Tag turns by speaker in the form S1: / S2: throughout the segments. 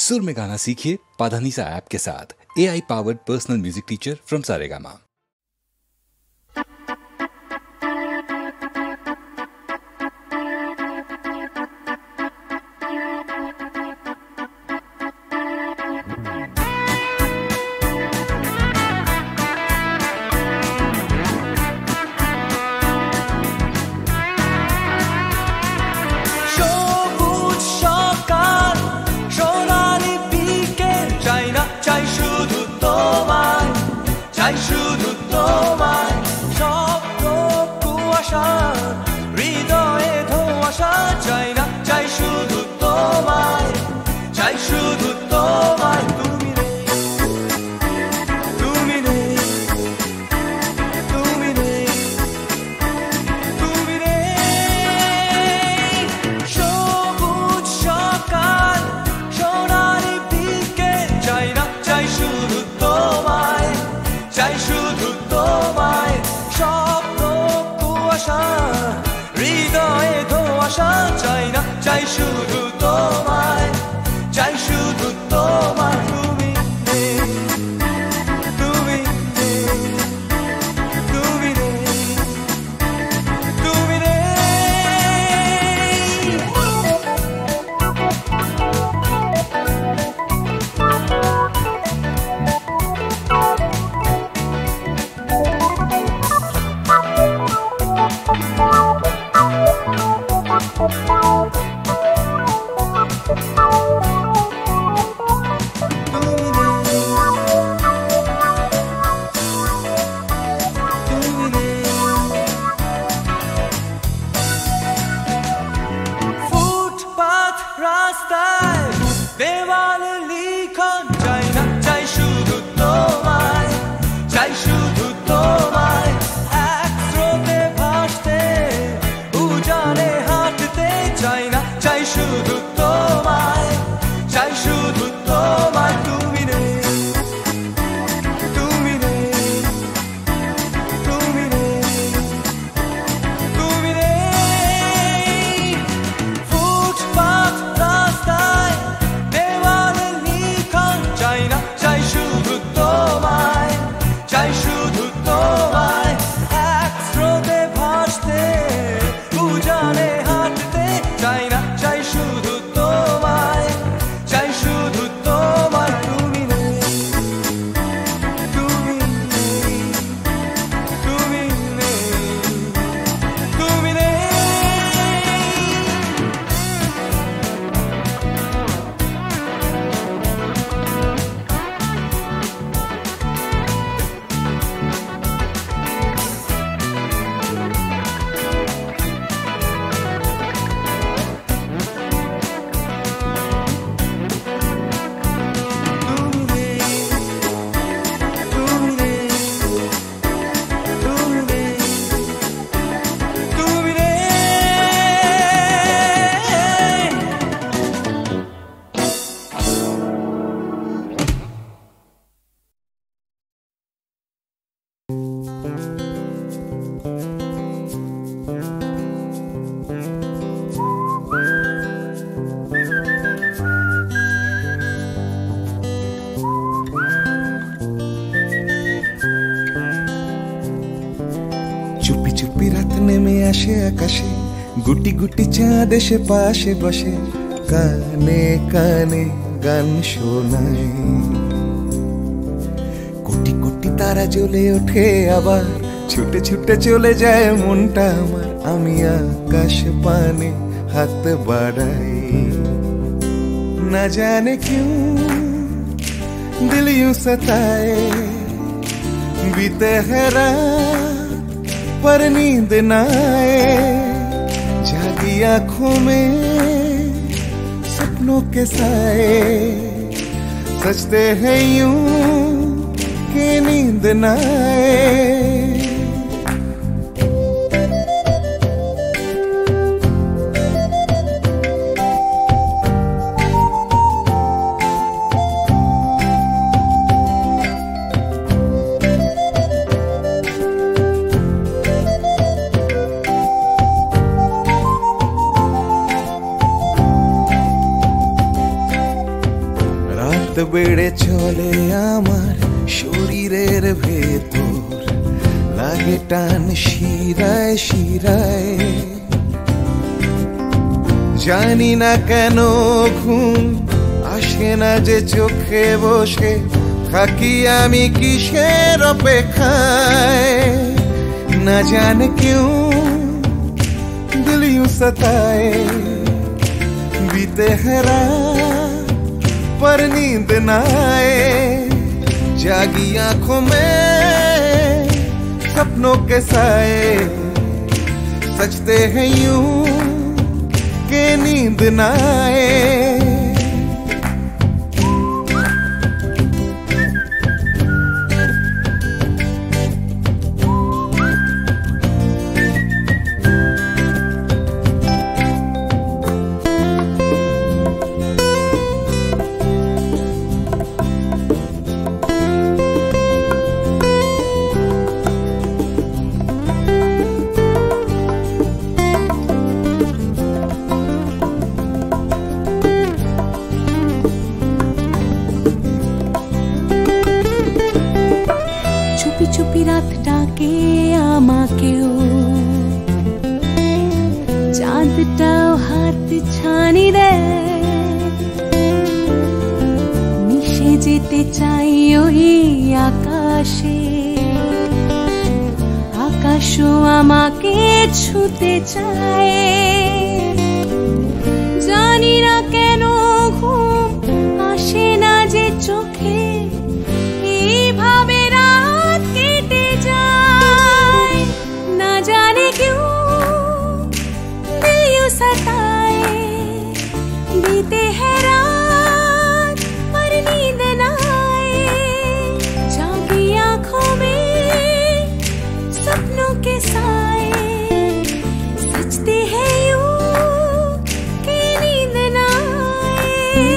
S1: सुर में गाना सीखिए पाधानीसा ऐप के साथ। AI powered personal music teacher from Saregama.
S2: আসে আকাশে গুটি গুটি চাঁদ এসে পাশে বসে কানে কানে গান শোনায়। কোটি কোটি তারা জ্বলে ওঠে আবার ছুটে ছুটে চলে যায় মনটা আমার। আমি আকাশ পানে হাত বাড়াই। না জানে क्यों दिल यूं सताए। बीते है रात पर नींद न आए। जागी आंखों में सपनों के साए। सजते हैं यूं कि नींद न आए। বেড়ে চলে আমার শরীরের ভেতর, লাগে টান শিরায় শিরায়। জানি না কেন ঘুম আসে না যে চোখে, বসে থাকি আমি কিসের অপেক্ষায়। না জানে क्यों दिल यूं सताए, बीते है रात पर नींद न आए। जागी आंखों में सपनों के साए, सजते हैं यूं के नींद न आए।
S3: চুপি রাত ডাকে আমাকেও, চাঁদটাও হাত ছানি দেয়। মিশে যেতে চাই ওই আকাশে, আকাশও আমাকে ছুতে চায়। জানি না কেন ঘুম আসে না যে চোখে, এইভাবে सताए। बीते है रात पर नींद न आए। जागी आंखों में सपनों के साए, सजते हैं यूं कि नींद न आए।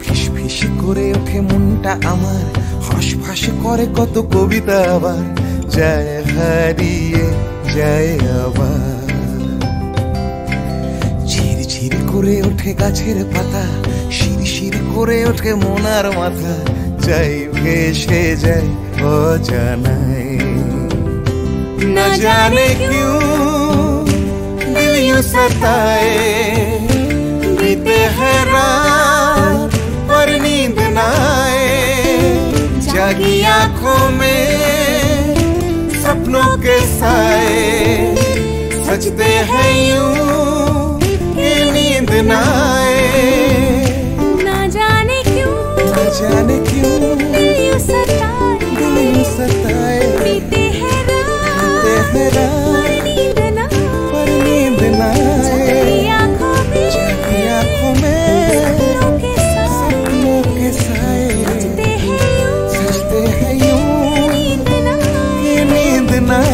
S2: फिस फिस करे ओठे मनटा आमार, हसफास करे कत कविता आबार যায় হারিয়ে যায় আবার। করে ওঠে গাছের পাতা, শিরশির করে ওঠে মনার মাথা, যাই ভেসে যায় অজানায়। না জানে क्यों दिल यूं सताए, बीते है रात पर नींद न आए। जागी आंखों में सपनों के साए, सजते हैं यूं नींद न आए।
S3: ना जाने क्यों
S2: दिल यूं सताए,
S3: बीते है रात
S2: पर नींद न आए। जागी आंखों में सपनों के साए, सजते हैं यूं कि नींद न आए।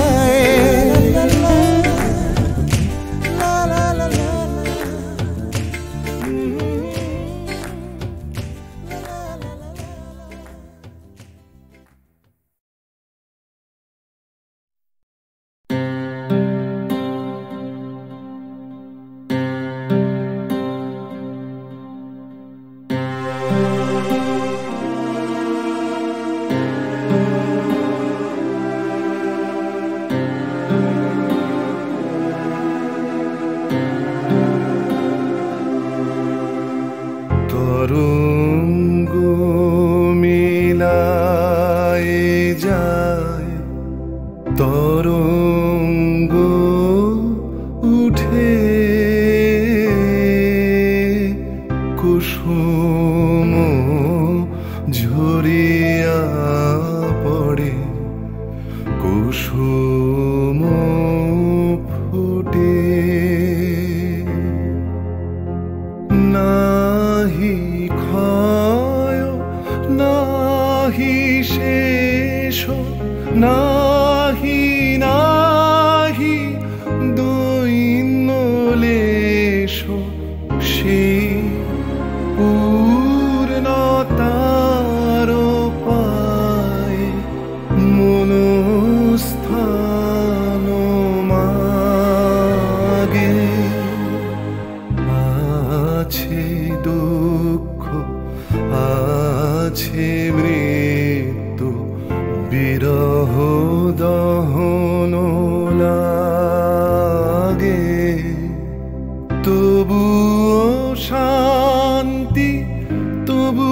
S2: তবু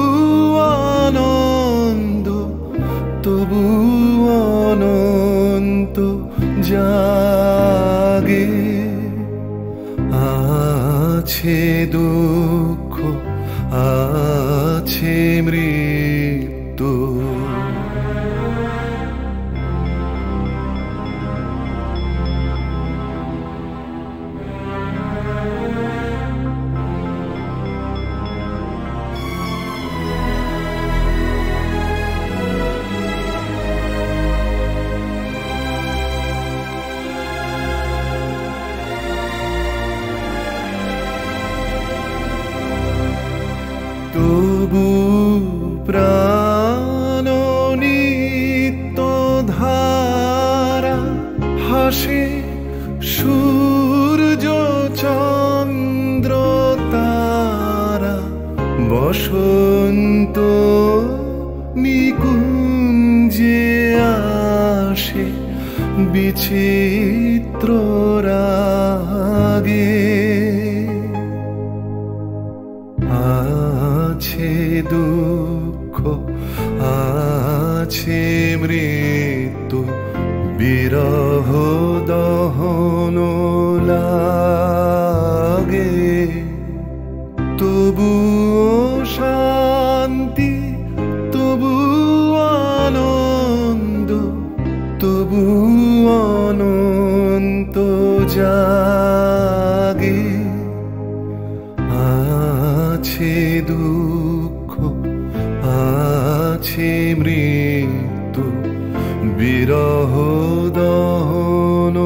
S2: আনন্দ, তবু অনন্ত জাগে। আছে দুঃখ, আছে মৃত্যু, তবু প্রাণ নিত্য ধারা হাসে সূর্য চন্দ্র তারা। বসন্ত নিকুঞ্জে আসে বিচিত্র রাগে। আছে দুঃখ, আছে মৃত্যু, বিরহ দহন লাগে। তবু শান্তি, তবু আনন্দ, তবু অনন্ত জাগে। আছে দুঃখ, আছে মৃত্যু, বিরহ দহন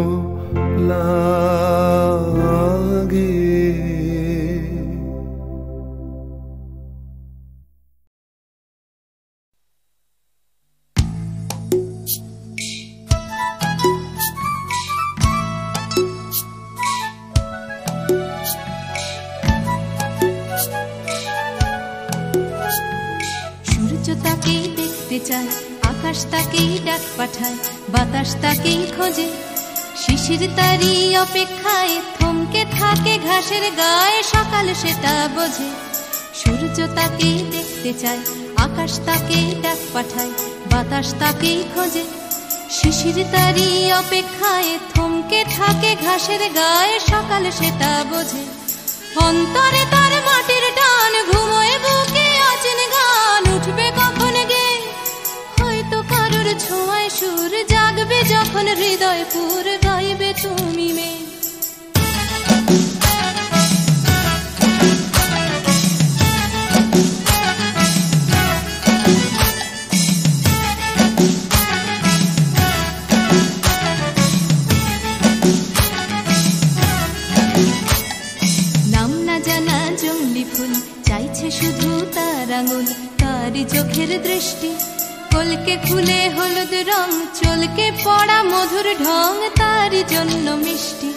S2: লাগে।
S3: তাকেই দেখতে চায়, আকাশ তাকেই ডাক পাঠায়, বাতাস তাকেই খোঁজে, শিশির তারই অপেক্ষায় থমকে থাকে ঘাসের গায়ে, সকাল সেটা বোঝে। সূর্য তাকেই দেখতে চায়, আকাশ তাকেই ডাক পাঠায়, বাতাস তাকেই খোঁজে, শিশির তারই অপেক্ষায় থমকে থাকে ঘাসের গায়ে, সকাল সেটা বোঝে। অন্তরে তার মাটির টান, ঘুমোয় বুকে অচেন গান, উঠবে কখন গে হয়তো কারোর ছোঁয়ায় সুর, জাগবে যখন হৃদয় পুর, গাইবে তুমি মেয়ে। শুধু তার আঙুল, তারই চোখের দৃষ্টি, কলকে ফুলে হলুদ রং, চলকে পড়া মধুর ঢং, তারই জন্য মিষ্টি।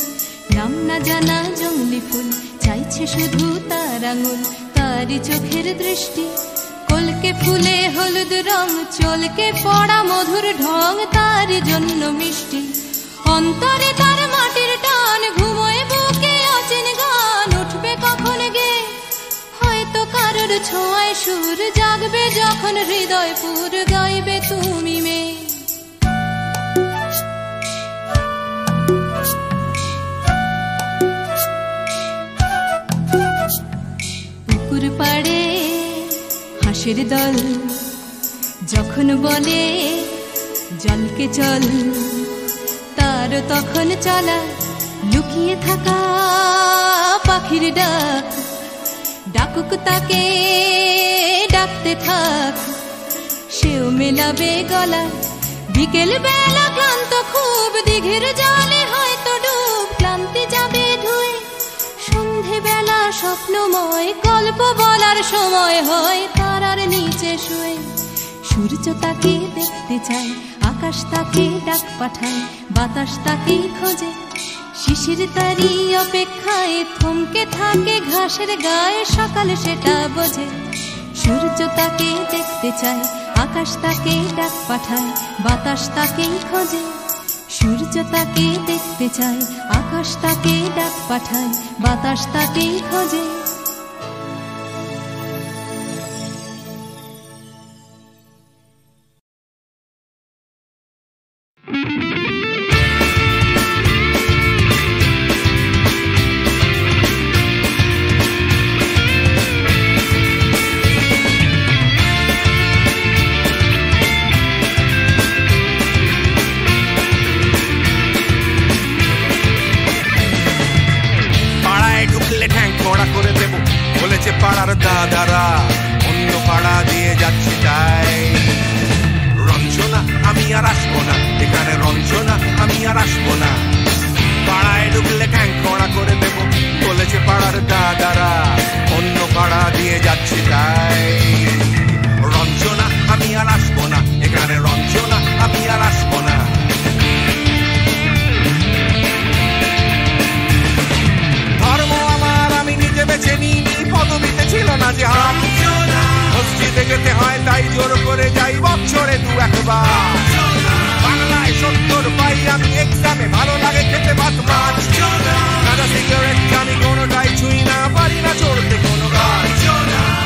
S3: নাম না জানা জংলি ফুল, চাইছে শুধু তার আঙুল, তারই চোখের দৃষ্টি, কলকে ফুলে হলুদ রং, চলকে পড়া মধুর ঢং, তারই জন্য মিষ্টি। অন্তরে তার মাটির টান, ঘুমোয় বুকে অচেন গান, উঠবে কখন গে হয়তো কারোর ছোঁয়ায় সুর, জাগবে যখন হৃদয় পুর, গাইবে তুমি মেয়ে। পুকুর পাড়ে হাঁসের দল যখন বলে জলকে চল, তার তখন চলা লুকিয়ে থাকা পাখির ডাক, ডাকুক তাকে ডাকতে থাক, সেও মেলাবে গলা। বিকেল বেলা ক্লান্ত খুব, দিঘির জলে হয়তো ডুব, ক্লান্তি যাবে ধুয়ে। সন্ধে বেলা স্বপ্নময়, গল্প বলার সময় হয় তারার নিচে শুয়ে। সূর্য তাকে দেখতে চায়, আকাশ তাকে ডাক পাঠায়, বাতাস তাকে খোঁজে, শিশির তারই অপেক্ষায় থমকে থাকে ঘাসের গায়ে, সকাল সেটা বোঝে। সূর্য তাকে দেখতে চায়, আকাশ তাকে ডাক পাঠায়, বাতাস তাকেই খোঁজে। সূর্য তাকে দেখতে চায়, আকাশ তাকে ডাক পাঠায়, বাতাস তাকেই খোঁজে।
S2: যাচ্ছি তাই। রঞ্জনা আমি আর আসবো না, এখানে রঞ্জনা আমি আর আসবো না। পাড়ায় ঢুকলে ঠ্যাং কড়া করে দেবো বলেছে পাড়ার দাদারা, অন্য পাড়া দিয়ে যাচ্ছি তাই। রঞ্জনা আমি আর আসবো না, এখানে রঞ্জনা আমি আর আসবো না। ধর্ম আমার আমি নিজে বেছে নিইনি, পদবিতে ছিল না যে হাত। মসজিদে যেতে হয় তাই জোর করে যাই বছরে দু একবার। বাংলায় 70 পাই আমি এক্সামে, ভালো লাগে খেতে ভাত মাছ। গাঁজা সিগারেট আমি কোনোটাই ছুঁই না, পারি না চড়তে কোনো গাছ।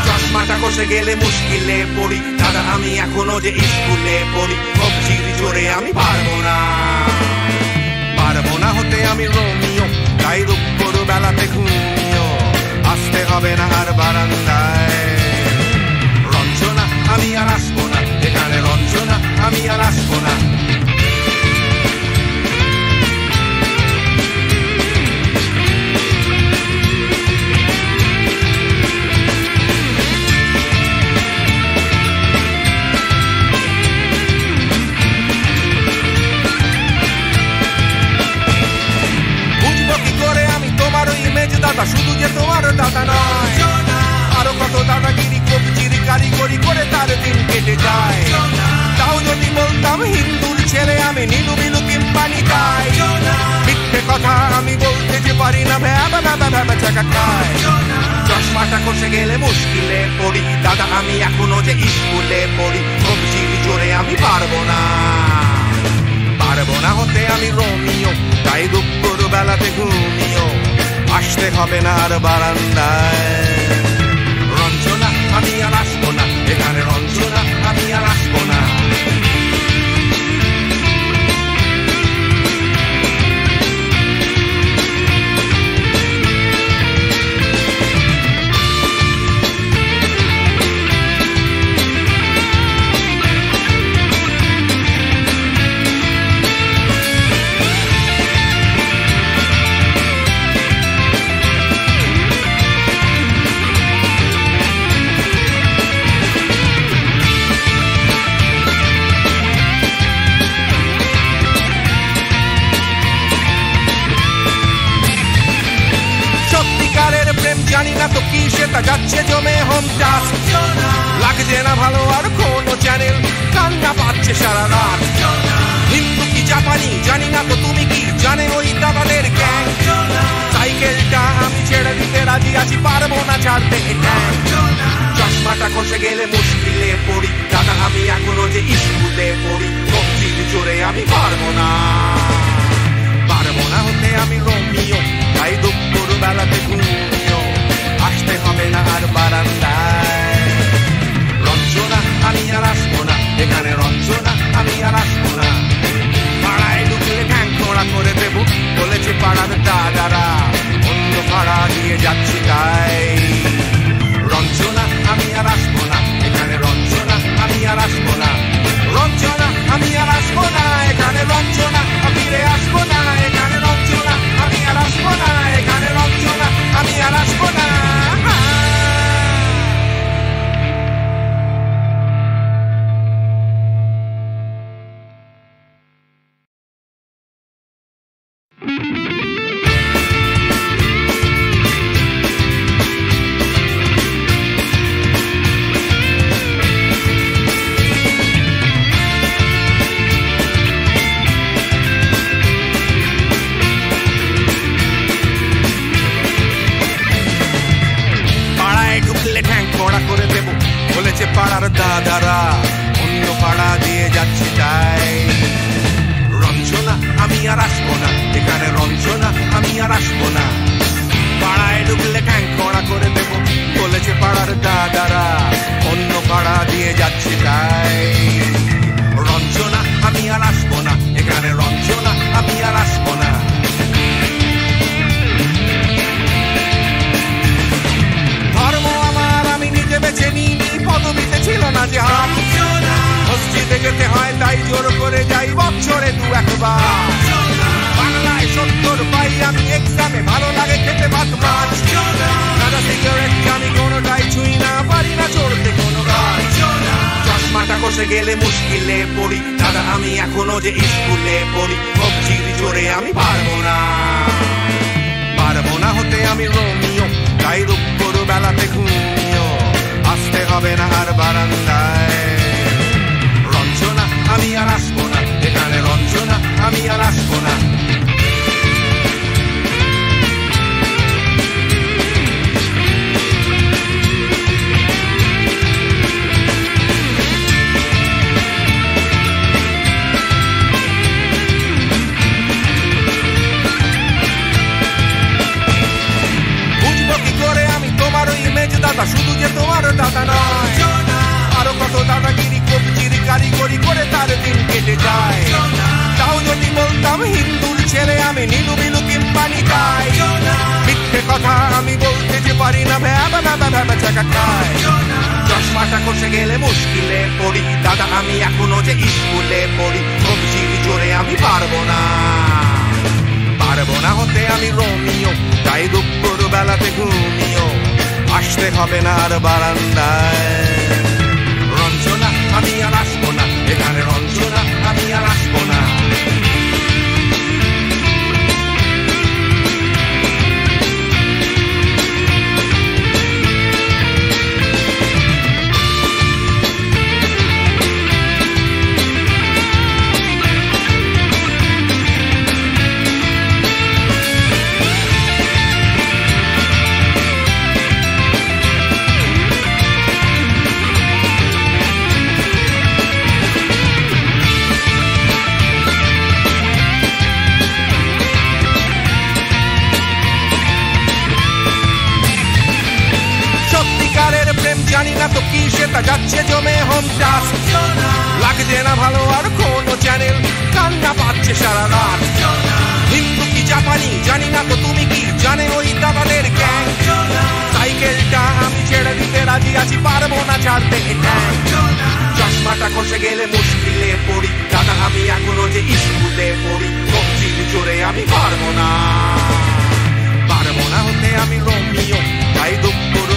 S2: চশমাটা কষে গেলে মুশকিলে পড়ি, দাদা আমি এখনো যে স্কুলে পড়ি। কবজির জোরে আমি পারবো না, পারবো না হতে আমি রোমিও, তাই দুপুর বেলাতে ঘুমিও আসতে হবে না আর বারান্দায়। রঞ্জনা আমি আর আসবো না, এখানে রঞ্জনা আমি আর আসবো না। দাদা শুধু যে তোমার দাদা নয়, আরো কত দাদাগিরি কবজির কারিগরি করে তার দিন কেটে যায়। তাও যদি বলতাম হিন্দুর ছেলে আমি, নীলু বিলু কিংবা নিতাই। মিথ্যে কথা আমি বলতে যে পারি না, ভ্যাবা ভ্যাবা ভ্যাবা চাকা খায়। চশমাটা কষে গেলে মুশকিলে পড়ি, দাদা আমি এখনো যে স্কুলে পড়ি। কবজির জোরে আমি পারবো না, পারবো না হতে আমি রোমিও, তাই দুপুর বেলাতে ঘুমিও আসতে হবে না আর বারান্দায়। রঞ্জনা আমি আর আসবো না, এখানে রঞ্জনা আমি আর আসবো না। জানি না তো কি সেটা যাচ্ছে জমে হোম টাস্ক। লাগছে না ভালো আর কোনো চ্যানেল, কান্না পাচ্ছে সারা রাত। হিন্দু কি জাপানি জানি না তো তুমি কি জানে ওই দাদাদের গ্যাং। সাইকেলটা আমি ছেড়ে দিতে রাজি আছি, পারবো না ছাড়তে গ্যাং। চশমাটা কষে গেলে মুশকিলে পড়ি, দাদা আমি এখনো যে স্কুলে পড়ি। কবজির জোরে আমি পারবো না, পারবো না হতে আমি রোমিও, তাই দুপুর বেলাতে ঘুমিও আসতে হবে না আর বারান্দায়। রঞ্জনা আমি আর আসবো না, এখানে রঞ্জনা আমি আর আসবো না। পাড়ায় ঢুকলে ঠ্যাং খোঁড়া করে দেবো বলেছে পাড়ার দাদারা, অন্য পাড়া দিয়ে যাচ্ছি তাই। রঞ্জনা আমি আর আসবো না, এখানে রঞ্জনা আমি আর আসবো না। রঞ্জনা আমি আর আসবো না, এখানে রঞ্জনা ফিরে আসবো না। এখানে রঞ্জনা আমি আর আসবো না, এখানে রঞ্জনা আমি আর আসবো না। পাড়ার দাদারা, অন্য পাড়া দিয়ে যাচ্ছি তাই। রঞ্জনা আমি আর আসবো না, এখানে রঞ্জনা আমি আর আসবো না। পাড়ায় ঢুকলে ঠ্যাং কড়া করে দেবো বলেছে পাড়ার দাদারা, অন্য পাড়া দিয়ে যাচ্ছি তাই। রঞ্জনা আমি আর আসবো না, এখানে রঞ্জনা আমি আর আসবো না। ধর্ম আমার আমি নিজে বেছে নিইনি, পদবিতে ছিল না যে হাত। মসজিদে যেতে হয় তাই জোর করে যাই বছরে দু একবার। বাংলায় 70 পাই আমি এক্সামে, ভালো লাগে খেতে ভাত মাছ। গাঁজা সিগারেট আমি কোনোটাই ছুঁই না, পারি না চড়তে কোনো গাছ। খসে গেলে মুশকিলে পড়ি দাদা আমি এখনো যে স্কুলে পড়ি কবজির জোরে আমি পারবো না হতে আমি রোমিও তাই দুপুর বেলাতে ঘুমিও আসতে হবে না আর বারান্দায় রঞ্জনা আমি আর আসবো না এখানে রঞ্জনা আমি আর আসবো না দাদা শুধু যে তোমার দাদা নয় আরো কত দাদাগিরি কবজির কারিগরি করে তার দিন কেটে যায় তাও যদি বলতাম হিন্দুর ছেলে আমি নীলু বিলু কিংবা নিতাই মিথ্যে কথা আমি বলতে যে পারি না ভ্যাবা চাকা খায় চশমাটা খসে গেলে মুশকিলে পড়ি দাদা আমি এখনো যে স্কুলে পড়ি কবজির জোরে আমি পারবো না হতে আমি রোমিও তাই দুপুর বেলাতে ঘুমিও আসতে হবে না আর বারান্দায় রঞ্জনা আমি আর আসবো না এখানে রঞ্জনা আমি আর আসবো না জানি না তো কি সেটা যাচ্ছে জমে হোম টাস লাগছে না ভালো আর কোনো চ্যানেল কান্না পাচ্ছে সারা রাত হিন্দু কি জাপানি জানি না তো তুমি কি জানে ওই দাদাদের গ্যাং সাইকেলটা আমি ছেড়ে দিতে রাজি আছি পারবো না ছাড়তে চশমাটা খসে গেলে মুশকিলে পড়ি দাদা আমি এখনো যে স্কুলে পড়ি কবজির জোরে আমি পারবো না হতে আমি রোমিও তাই দুপুর